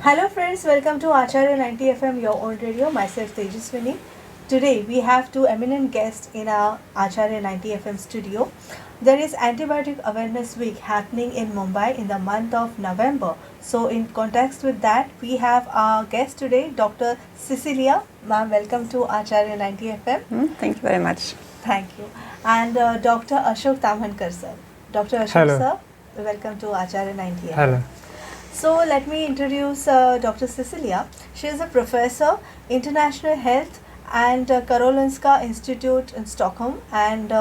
Hello friends, welcome to Acharya 90 FM, your own radio. Myself Tejaswini. Today we have two eminent guests in our Acharya 90 FM studio. There is Antibiotic Awareness Week happening in Mumbai in the month of November. So in context with that, we have our guest today, Dr. Cecelia. Ma'am, welcome to Acharya 90 FM. Thank you very much. Thank you. And Dr. Ashok Tamhankar sir. Dr. Ashok Hello. sir, welcome to Acharya 90 FM. Hello. So let me introduce Dr. Cecelia. She is a professor, international health and Karolinska Institute in Stockholm, and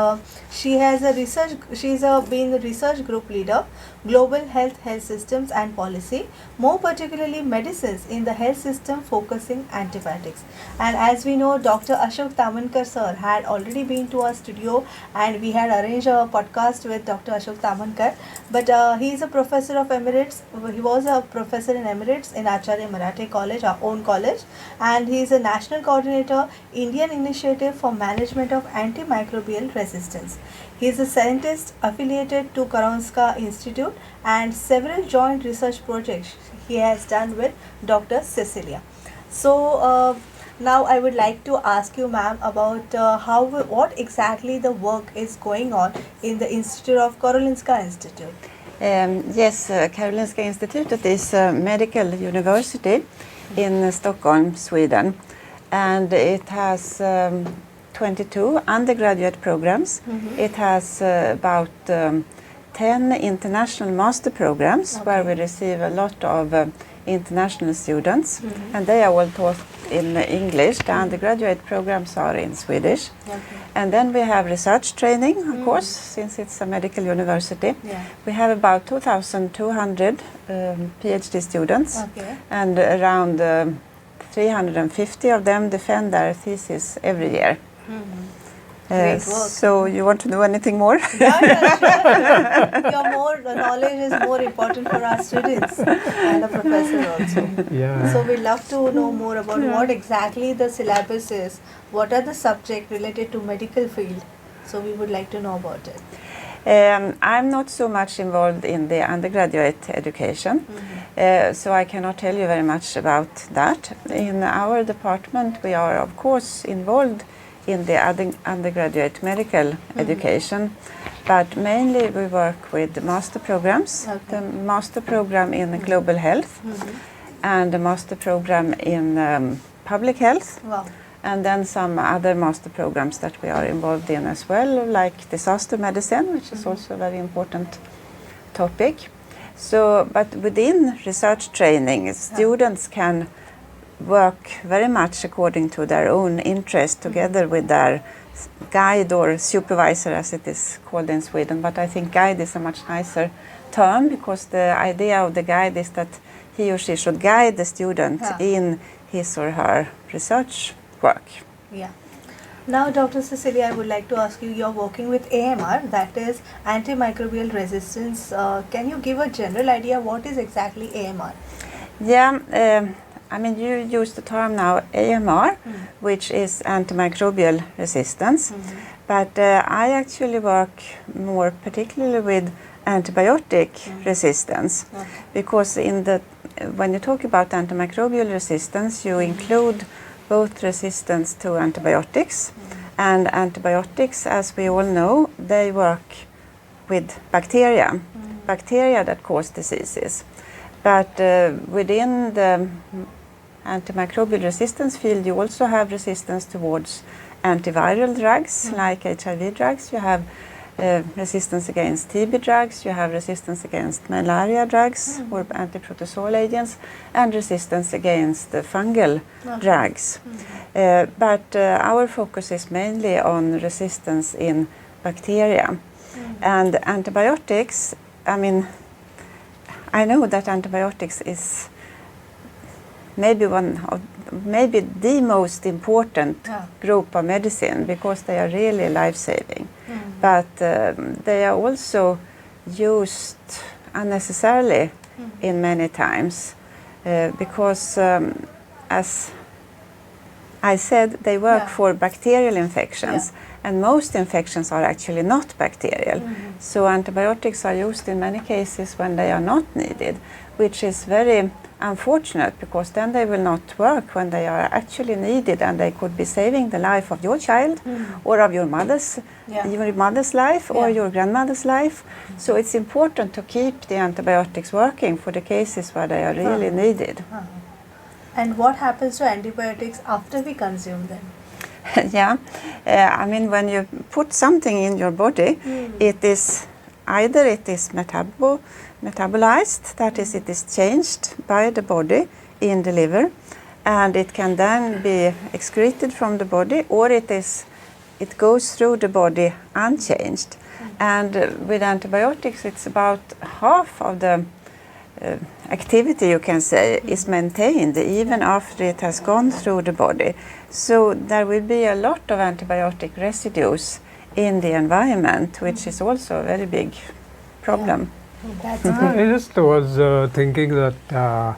she has a research. She's been the research group leader, global health systems and policy, more particularly medicines in the health system, focusing antibiotics. And as we know, Dr. Ashok Tamhankar sir had already been to our studio, and we had arranged a podcast with Dr. Ashok Tamhankar. But he is a professor of Emirates. He was a professor in Emirates in Acharya Marathe College, our own college, and he is a national coordinator, Indian Initiative for Management of Antimicrobial Resistance. He is a scientist affiliated to Karolinska Institute, and several joint research projects he has done with Dr. Cecelia. So now I would like to ask you, ma'am, about what exactly the work is going on in the Institute of Karolinska Institute. Yes, Karolinska Institute is a medical university in Stockholm, Sweden, and it has 22 undergraduate programs. It has about 10 international master programs where we receive a lot of international students, and they are all taught in English. The undergraduate programs are in Swedish. And then we have research training, of course, since it's a medical university. We have about 2,200 PhD students, and around 350 of them defend their thesis every year. So you want to know anything more? Yeah, sure. The knowledge is more important for our students and a professor also. Yeah. So we love to know more about what exactly the syllabus is, what are the subjects related to medical field. So we would like to know about it. I'm not so much involved in the undergraduate education, so I cannot tell you very much about that. In our department, we are of course involved in the undergraduate medical education, but mainly we work with master programs, the master program in global health and the master program in public health. And then some other master programs that we are involved in as well, like disaster medicine, which is also a very important topic. So, but within research training, students can work very much according to their own interest together with their guide or supervisor, as it is called in Sweden. But I think guide is a much nicer term, because the idea of the guide is that he or she should guide the student in his or her research work. Now, Dr. Cecelia, I would like to ask you, you're working with AMR, that is antimicrobial resistance. Can you give a general idea what is exactly AMR? I mean, you use the term now AMR, which is antimicrobial resistance, but I actually work more particularly with antibiotic resistance, because when you talk about antimicrobial resistance, you include both resistance to antibiotics, and antibiotics, as we all know, they work with bacteria that cause diseases. But within the antimicrobial resistance field, you also have resistance towards antiviral drugs like HIV drugs. You have resistance against TB drugs. You have resistance against malaria drugs or antiprotozoal agents, and resistance against fungal drugs. But our focus is mainly on resistance in bacteria. And antibiotics, I mean, I know that antibiotics is maybe the most important group of medicine, because they are really life-saving. But they are also used unnecessarily in many times, because as I said, they work for bacterial infections, and most infections are actually not bacterial. So antibiotics are used in many cases when they are not needed, which is very unfortunate, because then they will not work when they are actually needed, and they could be saving the life of your child or of your mother's life or your grandmother's life. So it's important to keep the antibiotics working for the cases where they are really needed. And what happens to antibiotics after we consume them? Yeah, I mean, when you put something in your body, it is either metabolized, that is, it is changed by the body in the liver, and it can then be excreted from the body, or it goes through the body unchanged. And with antibiotics, it's about half of the activity, you can say, is maintained even after it has gone through the body. So there will be a lot of antibiotic residues in the environment, which is also a very big problem. That's I just was thinking that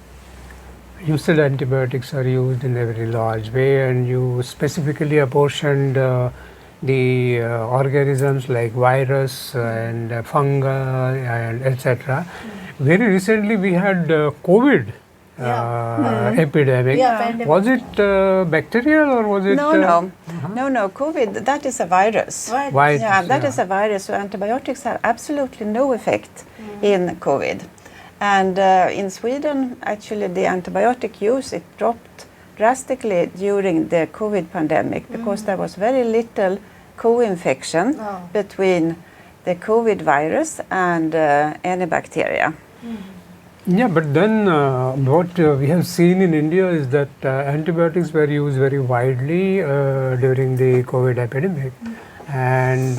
you said antibiotics are used in a very large way, and you specifically apportioned the organisms like virus and fungi and etc. Very recently we had COVID epidemic. pandemic. Was it bacterial or was it? No, COVID, that is a virus. Virus, Yeah, that is a virus. So antibiotics have absolutely no effect in COVID. And in Sweden, actually, the antibiotic use, it dropped drastically during the COVID pandemic, because there was very little co-infection between the COVID virus and any bacteria. Yeah, but then what we have seen in India is that antibiotics were used very widely during the COVID epidemic. And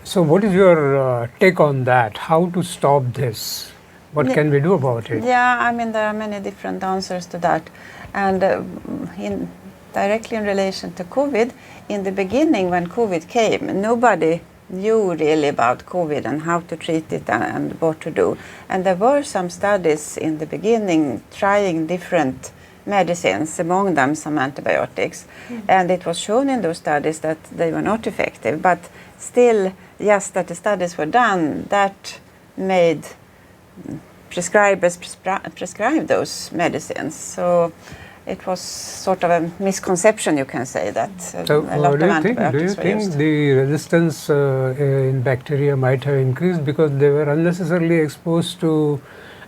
so what is your take on that? How to stop this? What can we do about it? Yeah, I mean, there are many different answers to that. And directly in relation to COVID, in the beginning when COVID came, nobody knew really about COVID and how to treat it and what to do. And there were some studies in the beginning trying different medicines, among them some antibiotics. And it was shown in those studies that they were not effective. But still, yes, that the studies were done, that made prescribers prescribe those medicines. So it was sort of a misconception, you can say, that So a lot of do you antibiotics were think used. the resistance in bacteria might have increased because they were unnecessarily exposed to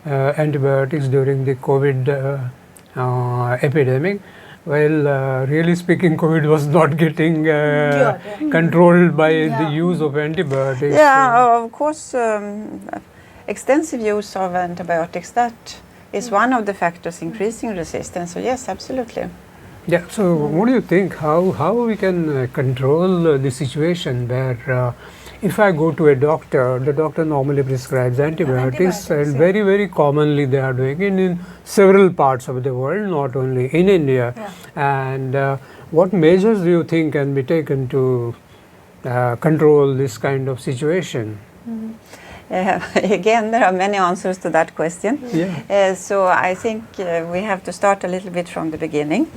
antibiotics during the COVID epidemic? Well, really speaking, COVID was not getting controlled by the use of antibiotics. Yeah, of course, extensive use of antibiotics, that is one of the factors increasing resistance. So yes, absolutely. Yeah, so what do you think? How we can control the situation where if I go to a doctor, the doctor normally prescribes antibiotics, and very, very commonly they are doing it in several parts of the world, not only in India. And what measures do you think can be taken to control this kind of situation? Again, there are many answers to that question. So I think we have to start a little bit from the beginning.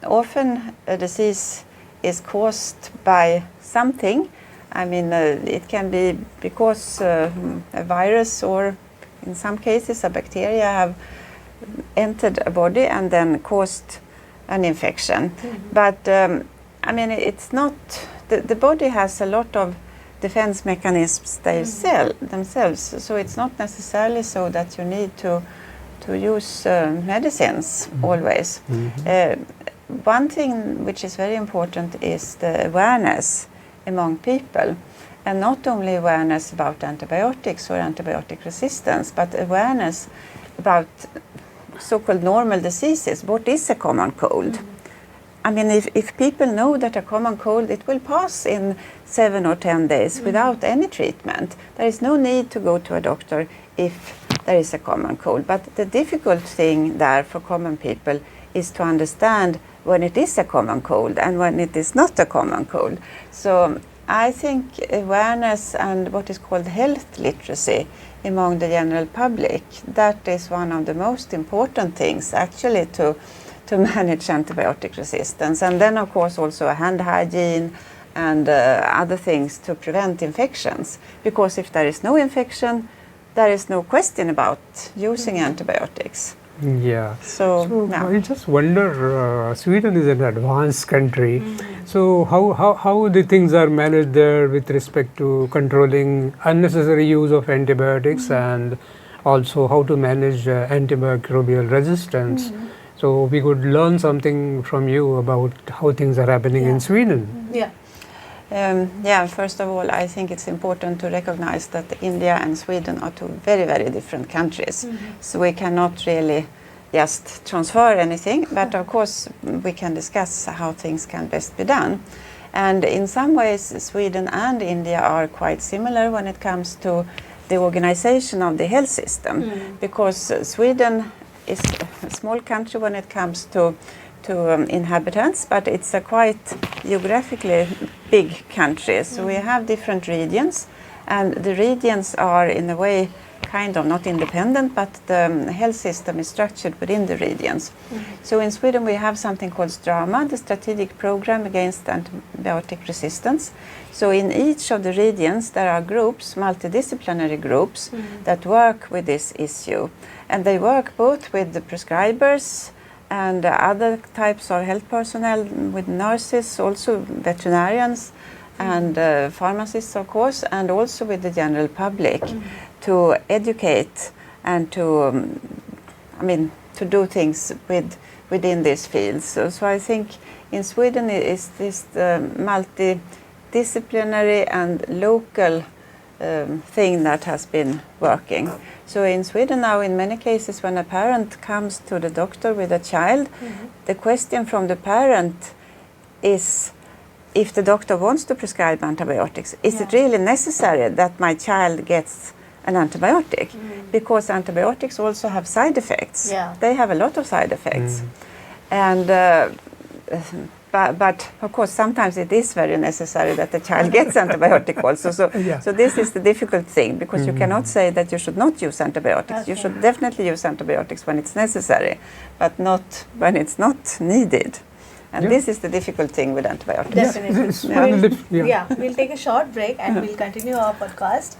Often a disease is caused by something. I mean, it can be because a virus, or in some cases a bacteria, have entered a body and then caused an infection. But I mean, it's not, the body has a lot of defense mechanisms themselves, so it's not necessarily so that you need to use medicines always. One thing which is very important is the awareness among people, and not only awareness about antibiotics or antibiotic resistance, but awareness about so-called normal diseases. What is a common cold? I mean, if people know that a common cold, it will pass in 7 or 10 days without any treatment. There is no need to go to a doctor if there is a common cold. But the difficult thing there for common people is to understand when it is a common cold and when it is not a common cold. So I think awareness and what is called health literacy among the general public, that is one of the most important things actually to manage antibiotic resistance. And then of course also hand hygiene and other things to prevent infections. Because if there is no infection, there is no question about using antibiotics. Yeah. So yeah. I just wonder, Sweden is an advanced country. So how the things are managed there with respect to controlling unnecessary use of antibiotics and also how to manage antimicrobial resistance. So we could learn something from you about how things are happening in Sweden. Yeah. First of all, I think it's important to recognize that India and Sweden are two very, very different countries. So we cannot really just transfer anything, but of course we can discuss how things can best be done. And in some ways, Sweden and India are quite similar when it comes to the organization of the health system, because Sweden is a small country when it comes to inhabitants, but it's a quite geographically big country. So we have different regions, and the regions are in a way kind of not independent, but the health system is structured within the regions. So in Sweden we have something called STRAMA, the Strategic Program Against Antibiotic Resistance. So in each of the regions there are groups, multidisciplinary groups, that work with this issue. And they work both with the prescribers and other types of health personnel, with nurses, also veterinarians and pharmacists of course, and also with the general public to educate and to to do things within this field. So I think in Sweden is this multidisciplinary and local thing that has been working. So in Sweden now, in many cases, when a parent comes to the doctor with a child, the question from the parent is, if the doctor wants to prescribe antibiotics, is it really necessary that my child gets an antibiotic? Because antibiotics also have side effects. They have a lot of side effects. And but of course sometimes it is very necessary that the child gets antibiotic also. So this is the difficult thing, because you cannot say that you should not use antibiotics. You should definitely use antibiotics when it's necessary, but not when it's not needed. And this is the difficult thing with antibiotics. Definitely. We'll take a short break and we'll continue our podcast.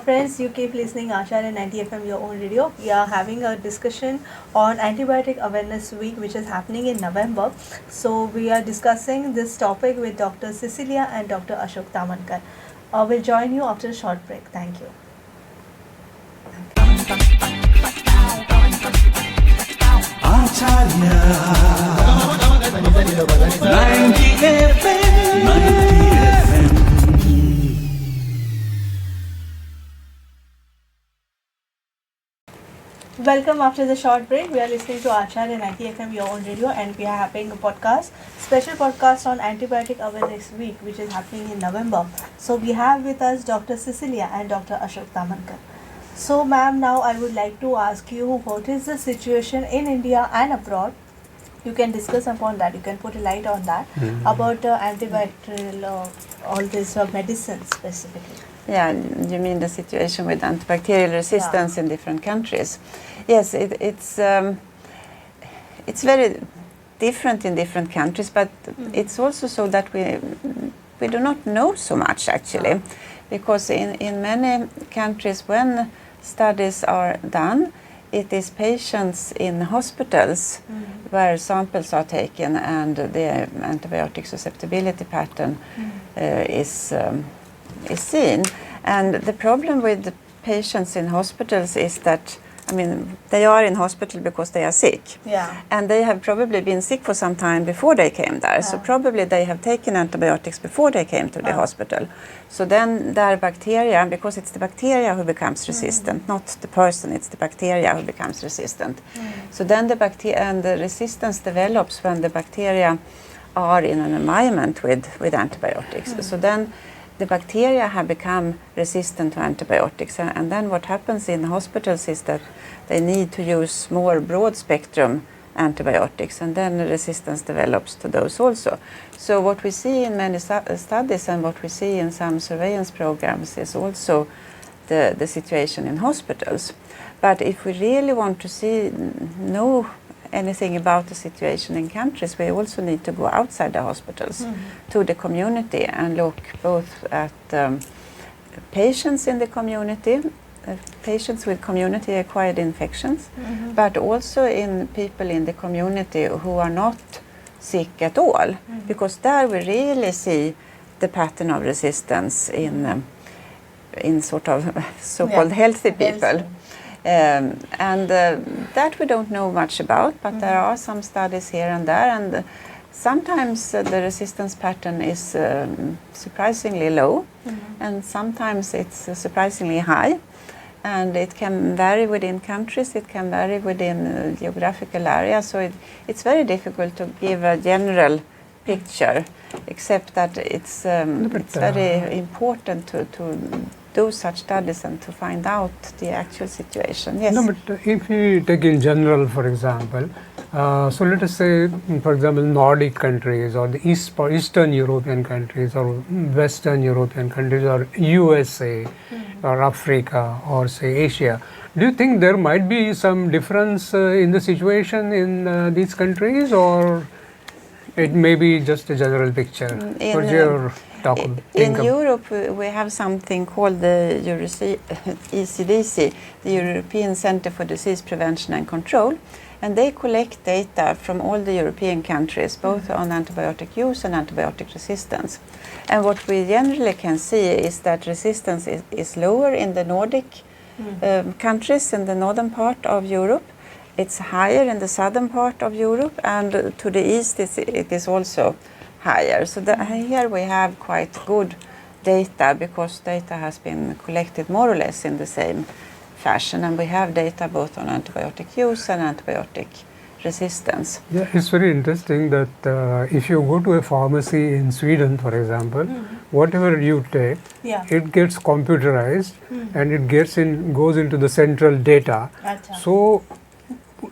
Friends, you keep listening Acharya 90 FM, your own radio. We are having a discussion on Antibiotic Awareness Week, which is happening in November. So we are discussing this topic with Dr. Cecelia and Dr. Ashok Tamhankar. We'll join you after a short break. Thank you. Acharya 90 FM, 90 FM. Welcome after the short break. We are listening to Acharya 90 FM, your own radio, and we are having a podcast, special podcast on Antibiotic Awareness Week, which is happening in November. So we have with us Dr. Cecelia and Dr. Ashok Tamhankar. So ma'am, now I would like to ask you, what is the situation in India and abroad? You can discuss upon that, you can put a light on that, about antibacterial, all these medicines specifically. Yeah, you mean the situation with antibacterial resistance in different countries? Yes, it's very different in different countries, but it's also so that we do not know so much actually, because in many countries when studies are done, it is patients in hospitals where samples are taken and the antibiotic susceptibility pattern is seen. And the problem with the patients in hospitals is that, they are in hospital because they are sick. And they have probably been sick for some time before they came there. So probably they have taken antibiotics before they came to the hospital. So then their bacteria, because it's the bacteria who becomes resistant, not the person, it's the bacteria who becomes resistant. So then the bacteria and the resistance develops when the bacteria are in an environment with antibiotics. So then the bacteria have become resistant to antibiotics, and then what happens in hospitals is that they need to use more broad spectrum antibiotics, and then resistance develops to those also. So what we see in many studies and what we see in some surveillance programs is also the situation in hospitals. But if we really want to know anything about the situation in countries, we also need to go outside the hospitals to the community and look both at patients in the community, patients with community-acquired infections, but also in people in the community who are not sick at all, because there we really see the pattern of resistance in sort of so-called healthy people. And that we don't know much about, but there are some studies here and there, and sometimes the resistance pattern is surprisingly low, and sometimes it's surprisingly high, and it can vary within countries, it can vary within geographical areas, so it's very difficult to give a general picture, except that it's very important to do such studies and to find out the actual situation. Yes. No, but if we take in general, for example, so let us say, for example, Nordic countries or the Eastern European countries or Western European countries or USA or Africa or say Asia. Do you think there might be some difference in the situation in these countries, or it may be just a general picture? What's your in Europe, we have something called the ECDC, the European Center for Disease Prevention and Control, and they collect data from all the European countries, both on antibiotic use and antibiotic resistance. And what we generally can see is that resistance is lower in the Nordic countries in the northern part of Europe. It's higher in the southern part of Europe, and to the east it is also higher. So here we have quite good data, because data has been collected more or less in the same fashion, and we have data both on antibiotic use and antibiotic resistance. Yeah, it's very interesting that if you go to a pharmacy in Sweden, for example, whatever you take, it gets computerized and it goes into the central data. So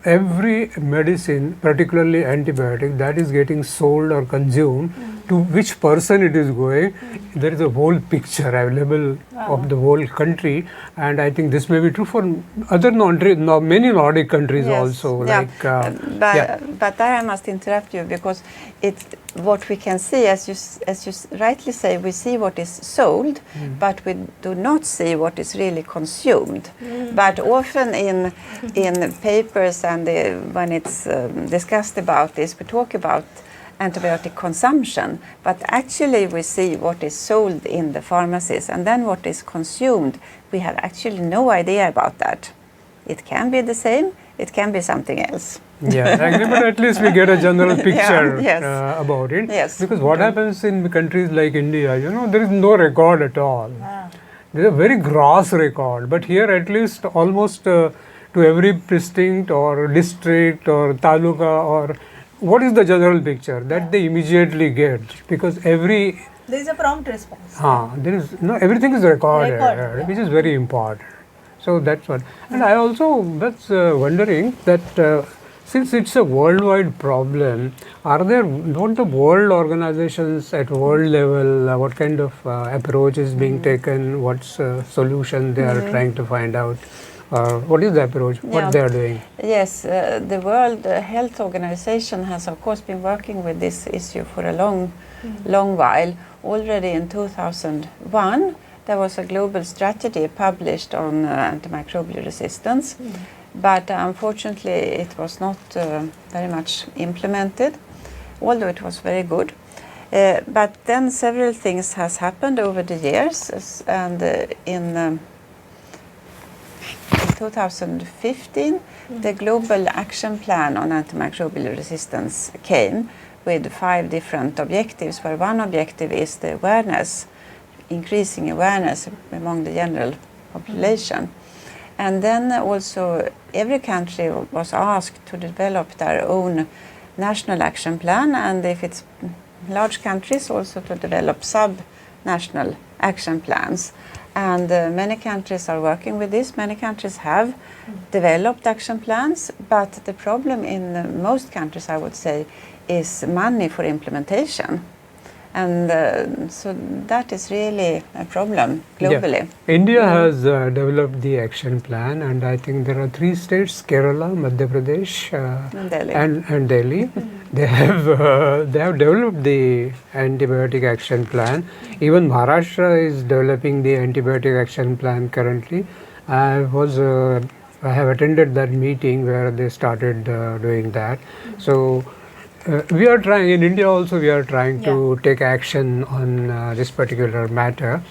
every medicine, particularly antibiotic, that is getting sold or consumed, to which person it is going, there is a whole picture available of the whole country, and I think this may be true for other many Nordic countries also. Like, but I must interrupt you, because what we can see, as you rightly say, we see what is sold, but we do not see what is really consumed. But often in papers and when it's discussed about this, we talk about antibiotic consumption, but actually we see what is sold in the pharmacies, and then what is consumed, we have actually no idea about that. It can be the same, it can be something else. Yeah, but at least we get a general picture about it. Yes. Because what happens in countries like India, there is no record at all. There is a very gross record, but here at least almost to every precinct or district or taluka, or what is the general picture that they immediately get, because there is a prompt response. Everything is recorded, which is very important. So that's what. And I also was wondering that since it's a worldwide problem, don't the world organizations at world level, what kind of approach is being taken, what's solution they are trying to find out? What is the approach, what they are doing? Yes, the World Health Organization has of course been working with this issue for a long while. Already in 2001 there was a global strategy published on antimicrobial resistance, but unfortunately it was not very much implemented, although it was very good. But then several things has happened over the years, and in 2015, the Global Action Plan on Antimicrobial Resistance came with 5 different objectives, where one objective is the awareness, increasing awareness among the general population. And then also every country was asked to develop their own national action plan, and if it's large countries, also to develop sub-national action plans. And many countries are working with this. Many countries have developed action plans, but the problem in most countries, I would say, is money for implementation. And so that is really a problem globally. Yeah. India has developed the action plan, and I think there are 3 states: Kerala, Madhya Pradesh, Delhi. and Delhi. They have developed the antibiotic action plan. Even Maharashtra is developing the antibiotic action plan currently. I have attended that meeting where they started doing that. So we are trying in India also. We are trying to take action on this particular matter.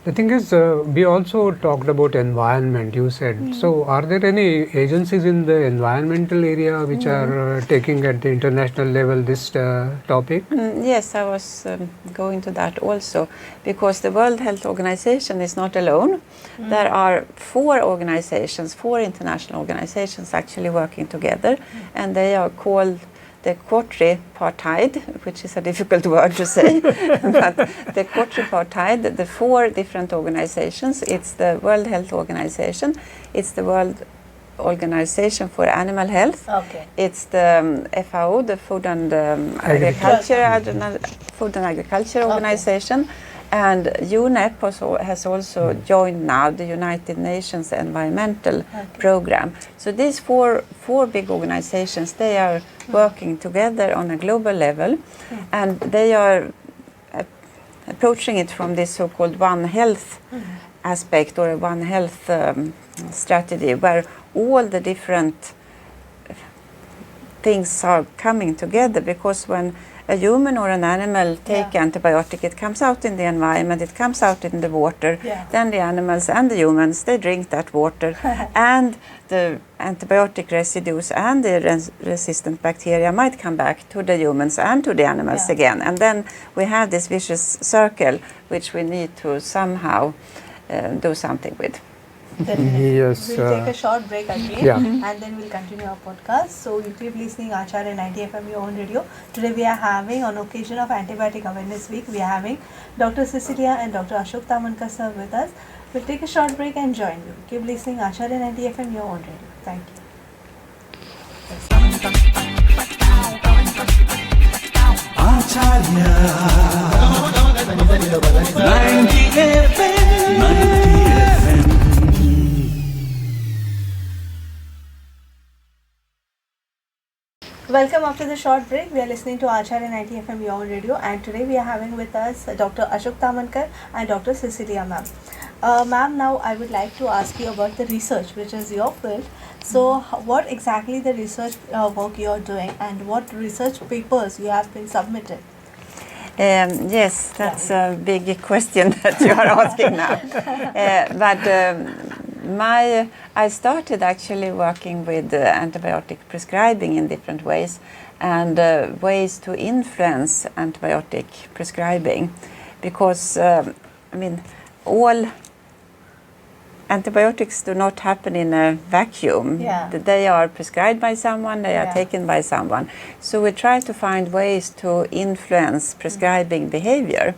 The thing is, we also talked about environment. You said so. Are there any agencies in the environmental area which are taking at the international level this topic? Yes, I was going to that also, because the World Health Organization is not alone. There are 4 organizations, 4 international organizations actually working together, and they are called the quadripartite, which is a difficult word to say, but the quadripartite, the 4 different organizations. It's the World Health Organization, it's the World Organization for Animal Health, it's the FAO, the Food and Agriculture Organization, and UNEP has also joined now the United Nations Environmental Program. So these four big organizations, they are working together on a global level, and they are approaching it from this so-called One Health aspect, or a One Health strategy, where all the different things are coming together, because when a human or an animal take antibiotic, it comes out in the environment, it comes out in the water, then the animals and the humans, they drink that water, and the antibiotic residues and the resistant bacteria might come back to the humans and to the animals again, and then we have this vicious circle which we need to somehow do something with. Definitely. Yes, We'll take a short break again, Yeah. and then we'll continue our podcast. So you keep listening Acharya 90 FM, your own radio. Today we are having, on occasion of Antibiotic Awareness Week, we are having Dr. Cecelia and Dr. Ashok Tamhankar sir with us. We'll take a short break and join you. Keep listening Acharya 90 FM, your own radio. Thank you. Acharya 90 FM, 90 FM. Welcome after the short break. We are listening to Acharya 90 FM, your own radio, and today we are having with us Dr. Ashok Tamhankar and Dr. Cecelia ma'am. Ma'am, now I would like to ask you about the research, which is your field. So what exactly the research work you are doing, and what research papers you have been submitted? Yes, that's a big question that you are asking now. I started actually working with antibiotic prescribing in different ways, and ways to influence antibiotic prescribing, because all antibiotics do not happen in a vacuum. They are prescribed by someone, they are taken by someone. So we try to find ways to influence prescribing behavior.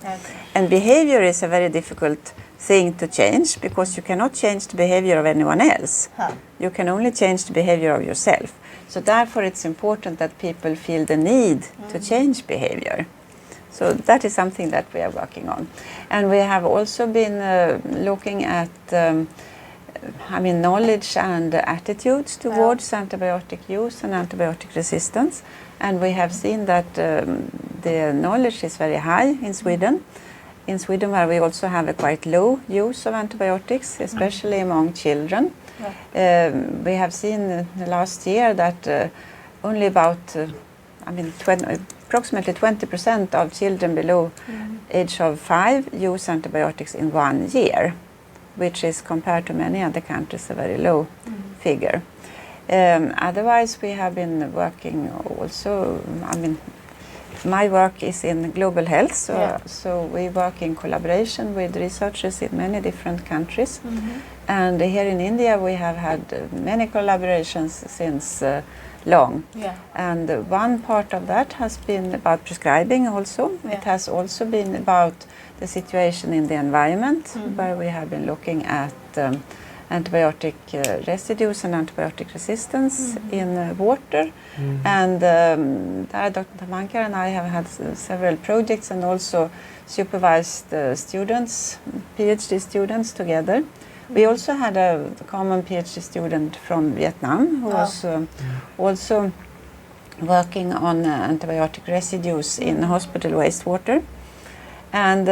And behavior is a very difficult thing to change, because you cannot change the behavior of anyone else. You can only change the behavior of yourself. So therefore it's important that people feel the need to change behavior. So that is something that we are working on. And we have also been looking at knowledge and attitudes towards antibiotic use and antibiotic resistance. And we have seen that the knowledge is very high in Sweden. In Sweden, where we also have a quite low use of antibiotics, especially among children. We have seen last year that only about approximately 20% of children below age of 5 use antibiotics in 1 year, which is, compared to many other countries, a very low figure. Otherwise, we have been working also, my work is in global health, so we work in collaboration with researchers in many different countries. And here in India we have had many collaborations since long. And one part of that has been about prescribing also. It has also been about the situation in the environment, where we have been looking at antibiotic residues and antibiotic resistance in water. And Dr. Tamhankar and I have had several projects and also supervised students, PhD students together. We also had a common PhD student from Vietnam who was also working on antibiotic residues in hospital wastewater. And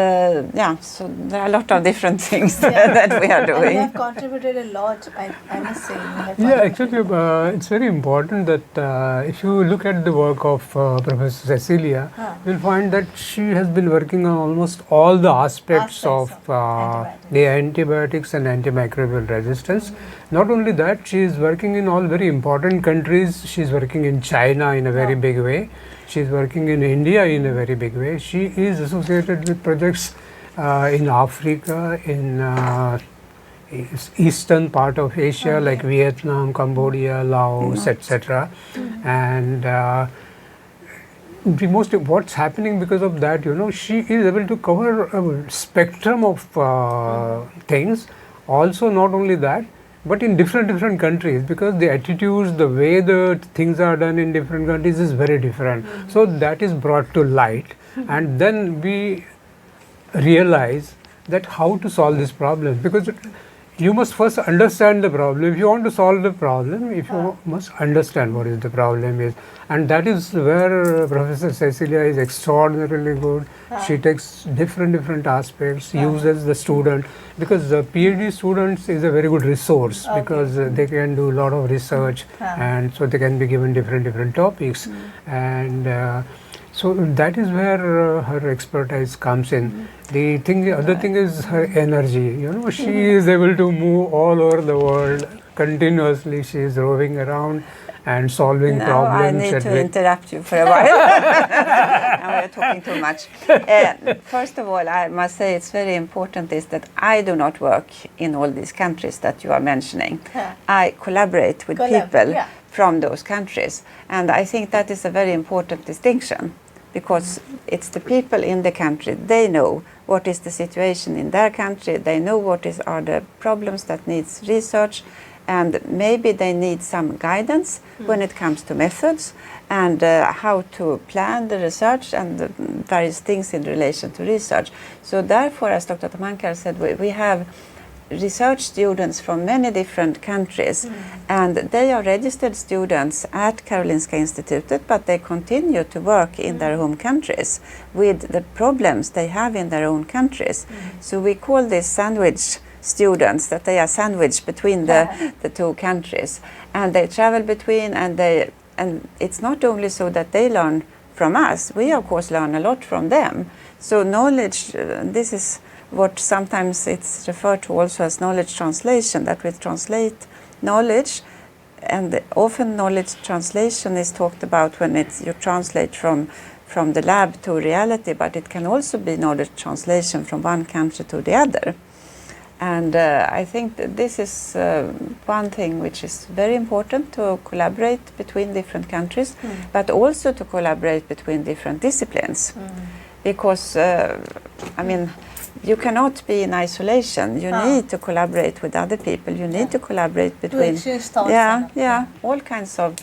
so there are a lot of different things that we are doing. And you have contributed a lot, I must say. Actually, it's very important that if you look at the work of Professor Cecelia, you'll find that she has been working on almost all the aspects of the antibiotics and antimicrobial resistance. Not only that, she is working in all very important countries. She is working in China in a very big way. She is working in India in a very big way. She is associated with projects in Africa, in eastern part of Asia like Vietnam, Cambodia, Laos, etc. And the most what's happening because of that, she is able to cover a spectrum of things. Also, not only that, but in different countries, because the attitudes, the way the things are done in different countries is very different. So that is brought to light, and then we realize that how to solve this problem, because you must first understand the problem. If you want to solve the problem, you must understand what is the problem is, and that is where Professor Cecelia is extraordinarily good. She takes different aspects, uses the student, because the PhD students is a very good resource because they can do a lot of research, and so they can be given different topics, and so that is where her expertise comes in. The other thing is her energy. She is able to move all over the world continuously. She is roving around and solving problems. I need to interrupt you for a while. Now we are talking too much. First of all, I must say it's very important is that I do not work in all these countries that you are mentioning. I collaborate with people from those countries, and I think that is a very important distinction, because it's the people in the country, they know what is the situation in their country, they know what are the problems that needs research, and maybe they need some guidance when it comes to methods and how to plan the research and the various things in relation to research. So therefore, as Dr. Tamhankar said, we have research students from many different countries, and they are registered students at Karolinska Institute, but they continue to work in their home countries with the problems they have in their own countries. So we call this sandwich students, that they are sandwiched between the two countries, and they travel between, and it's not only so that they learn from us, we of course learn a lot from them. So knowledge, this is what sometimes it's referred to also as knowledge translation, that we translate knowledge, and often knowledge translation is talked about when you translate from the lab to reality, but it can also be knowledge translation from one country to the other. And I think that this is one thing which is very important, to collaborate between different countries, but also to collaborate between different disciplines. Because, you cannot be in isolation. You need to collaborate with other people. You need to collaborate between... all kinds of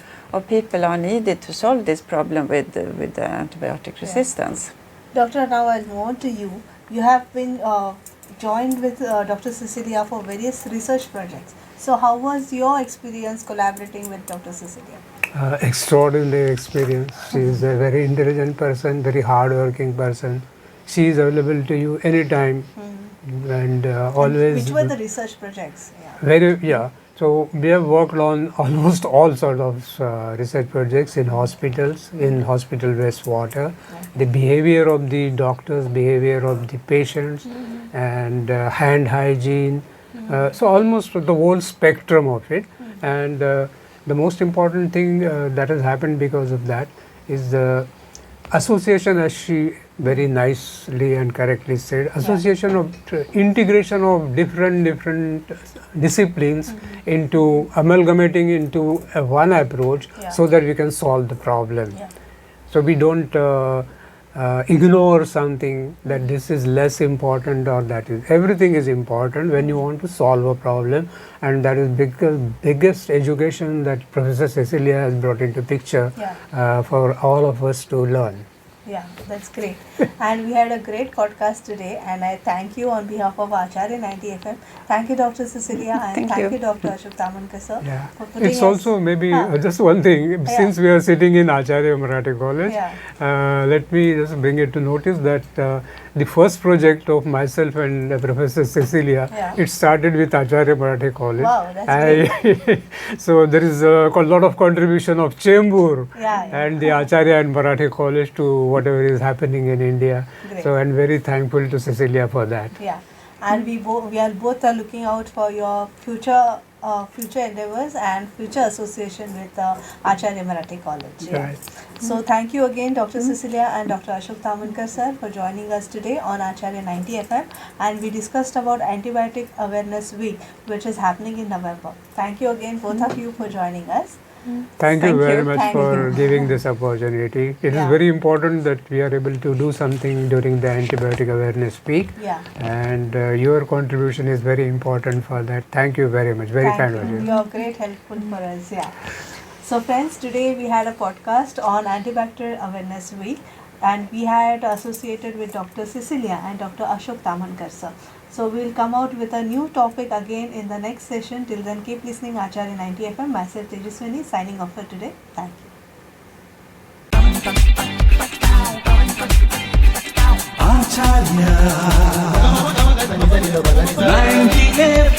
people are needed to solve this problem with the antibiotic resistance. Doctor, now I'll move on to you. You have been joined with Dr. Cecelia for various research projects. So how was your experience collaborating with Dr. Cecelia? Extraordinary experience. She is a very intelligent person, very hard-working person. She is available to you anytime, and always. Which were the research projects? So we have worked on almost all sorts of research projects in hospitals, in hospital wastewater, the behavior of the doctors, behavior of the patients, and hand hygiene. So almost the whole spectrum of it. And the most important thing that has happened because of that is the association, as she very nicely and correctly said, association of integration of different disciplines into amalgamating into one approach so that we can solve the problem. So we don't ignore something, that this is less important or that is, everything is important when you want to solve a problem, and that is biggest education that Professor Cecelia has brought into picture for all of us to learn. Yeah, that's great. And we had a great podcast today, and I thank you on behalf of Acharya 90 FM. Thank you, Dr. Cecelia, and thank you, Dr. Ashok Tamhankar, sir. Yeah, for putting it's us- also maybe just one thing. Since we are sitting in Acharya Marathi College, let me just bring it to notice that the first project of myself and Professor Cecelia, it started with Acharya Marathi College. Wow, that's great. So there is a lot of contribution of Chembur and the Yeah. Acharya and Marathi College to whatever is happening in India. Great. So I'm very thankful to Cecelia for that. Yeah, and we are both looking out for your future endeavors and future association with Acharya Marathi College. Yeah. Right. So thank you again, Dr. Cecelia and Dr. Ashok Tamhankar, sir, for joining us today on Acharya 90 FM, and we discussed about Antibiotic Awareness Week, which is happening in November. Thank you again, both of you, for joining us. Thank you very much Thank for you. giving this opportunity. It is Yeah. very important that we are able to do something during the Antibiotic Awareness Week, Yeah. and your contribution is very important for that. Thank you very much. Very kind of you. You are great helpful for us. Yeah. So friends, today we had a podcast on Antibacterial Awareness Week, and we had associated with Dr. Cecelia and Dr. Ashok Tamhankar, sir. So we'll come out with a new topic again in the next session. Till then, keep listening Acharya 90 FM. Myself Tejaswini signing off for today. Thank you. Acharya 90 FM.